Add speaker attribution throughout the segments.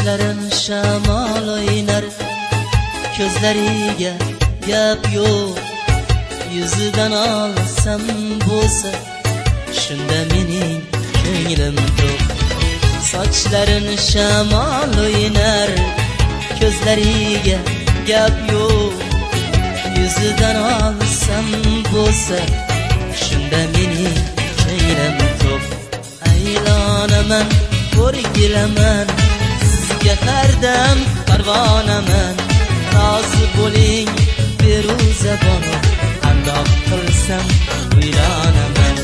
Speaker 1: sochlarin shamol o'ynar, ko'zlariga gap yo'q, yuzidan olsam bo'lsa, shunda mening ko'nglim to'q. Sochlarin shamol o'ynar, ko'zlariga gap yo'q, yuzidan olsam bo'lsa, shunda mening ko'nglim to'q. Aylonaman, o'rgilaman, sizga hardam parvonaman. Rozi bo'ling Feruza bono, qandoq qilsam uylanaman.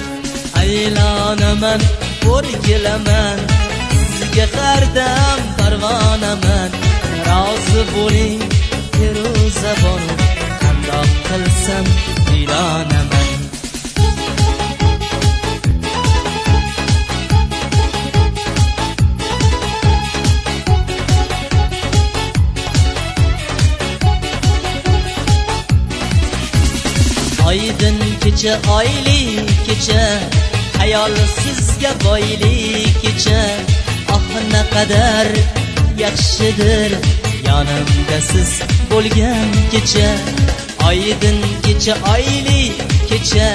Speaker 1: Aylonaman, o'rgilaman, sizga hardam parvonaman. Rozi bo'ling Feruza bono, qandoq qilsam uylanaman. Aydın kecha, oyli kecha, hayol sizga boyli kecha. Ah naqadar yaxshidir yonimda siz bo'lgan kecha. Aydın kecha, oyli kecha,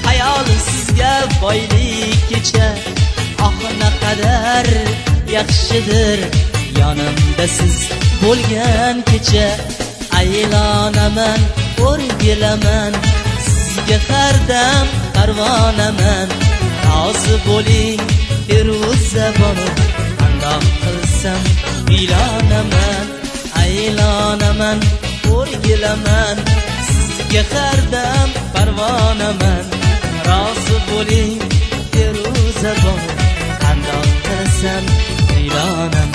Speaker 1: hayol sizga boyli kecha. Ah naqadar yaxshidir yonimda siz bo'lgan kecha. Aylonaman, o'rgilaman, sizga hardam parvonaman. Rozi bo'ling Feruza bono, qandoq qilsam uylanaman. Aylonaman, o'rgilaman, sizga hardam parvonaman. Rozi bo'ling Feruza bono, qandoq qilsam uylanaman.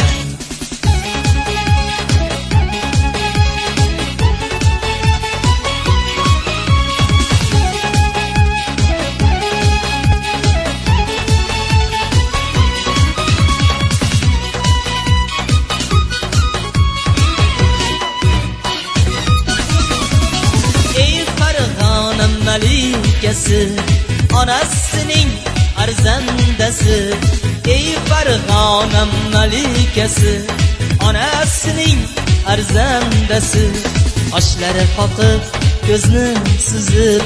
Speaker 1: Malikasi, onasining arzandasi. Ey Farg'ona malikasi, onasining arzandasi. Oshlari qoqib, ko'zni suzib,